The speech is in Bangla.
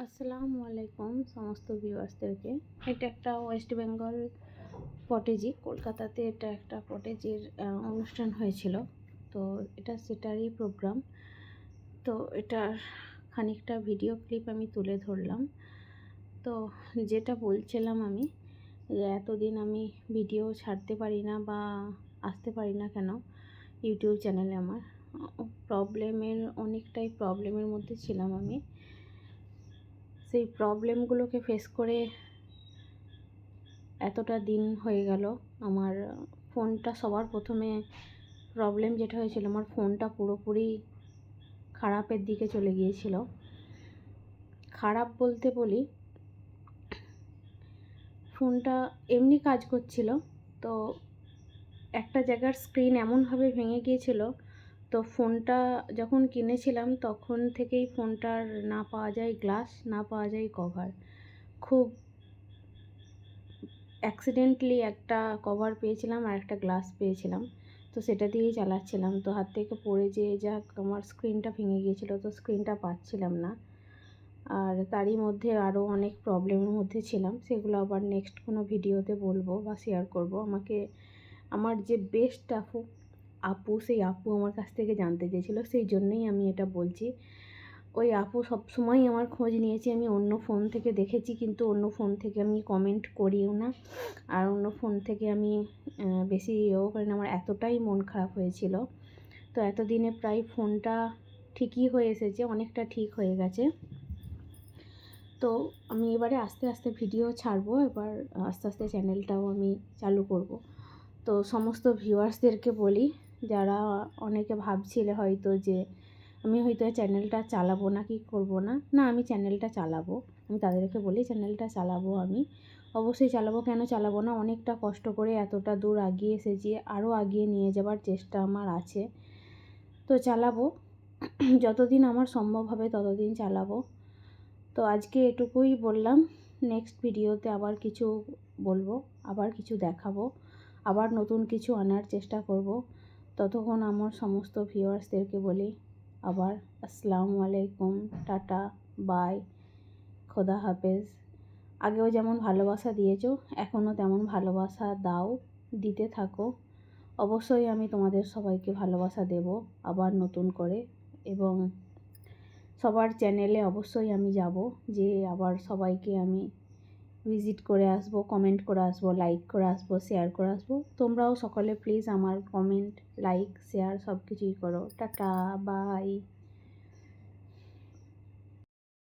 আসসালামু আলাইকুম সমস্ত ভিউয়ার্সদেরকে। এটা একটা ওয়েস্ট বেঙ্গল পটেজি, কলকাতাতে এটা একটা পটেজির অনুষ্ঠান হয়েছিল। তো এটা সেটারই প্রোগ্রাম। তো এটার খানিকটা ভিডিও ক্লিপ আমি তুলে ধরলাম। তো যেটা বলছিলাম আমি, যে এতদিন আমি ভিডিও ছাড়তে পারি না বা আসতে পারি না কেন ইউটিউব চ্যানেলে, আমার অনেকটাই প্রবলেমের মধ্যে ছিলাম আমি। সেই প্রবলেমগুলোকে ফেস করে এতটা দিন হয়ে গেল। আমার ফোনটা সবার প্রথমে প্রবলেম যেটা হয়েছিল, আমার ফোনটা পুরোপুরি খারাপের দিকে চলে গিয়েছিল। খারাপ বলতে বলি, ফোনটা এমনি কাজ করছিল, তো একটা জায়গার স্ক্রিন এমনভাবে ভেঙে গিয়েছিল। তো ফোনটা যখন কিনেছিলাম তখন থেকেই ফোনটার না পাওয়া যায় গ্লাস, না পাওয়া যায় কভার। খুব অ্যাক্সিডেন্টলি একটা কভার পেয়েছিলাম আর একটা গ্লাস পেয়েছিলাম, তো সেটা দিয়েই চালাচ্ছিলাম। তো হাত থেকে পড়ে যেয়ে যাক আমার স্ক্রিনটা ভেঙে গিয়েছিলো, তো স্ক্রিনটা পাচ্ছিলাম না। আর তারই মধ্যে আরও অনেক প্রবলেমের মধ্যে ছিলাম, সেগুলো আবার নেক্সট কোনো ভিডিওতে বলবো বা শেয়ার করব। আমার যে বেস্ট আপু সেই আপু আমার কাছ থেকে জানতে চেয়েছিলো, সেই জন্যই আমি এটা বলছি। ওই আপু সবসময়ই আমার খোঁজ নিয়েছি, আমি অন্য ফোন থেকে দেখেছি, কিন্তু অন্য ফোন থেকে আমি কমেন্ট করিও না, আর অন্য ফোন থেকে আমি বেশি করি না। আমার এতটাই মন খারাপ হয়েছিল। তো এতদিনে প্রায় ফোনটা ঠিকই হয়ে এসেছে, অনেকটা ঠিক হয়ে গেছে। তো আমি এবারে আস্তে আস্তে ভিডিও ছাড়বো, এবার আস্তে আস্তে চ্যানেলটাও আমি চালু করব। তো সমস্ত ভিউয়ার্সদেরকে বলি, যারা অনেকে ভাবছিলে হয়তো যে আমি হয়তো চ্যানেলটা চালাবো না, কি করব না, না আমি চ্যানেলটা চালাবো। আমি তাদেরকে বলি চ্যানেলটা চালাবো, আমি অবশ্যই চালাবো। কেন চালাবো না? অনেকটা কষ্ট করে এতটা দূর এগিয়ে এসেছি, আরও এগিয়ে নিয়ে যাবার চেষ্টা আমার আছে। তো চালাবো, যতদিন আমার সম্ভব হবে ততদিন চালাবো। তো আজকে এটুকুই বললাম। নেক্সট ভিডিওতে আবার কিছু বলবো, আবার কিছু দেখাবো, আবার নতুন কিছু আনার চেষ্টা করব। ততক্ষণ আমার সমস্ত ভিউয়ার্সদেরকে বলি আবার আসসালামু আলাইকুম, টাটা, বাই, খোদা হাফেজ। আগেও যেমন ভালোবাসা দিয়েছো, এখনও তেমন ভালোবাসা দাও, দিতে থাকো। অবশ্যই আমি তোমাদের সবাইকে ভালোবাসা দেব আবার নতুন করে, এবং সবার চ্যানেলে অবশ্যই আমি যাব, যে আবার সবাইকে আমি ভিজিট করে আসবো, কমেন্ট করে আসবো, লাইক করে আসবো, শেয়ার করে আসবো। তোমরাও সকলে প্লিজ আমার কমেন্ট, লাইক, শেয়ার সব কিছুই করো। Tata, by.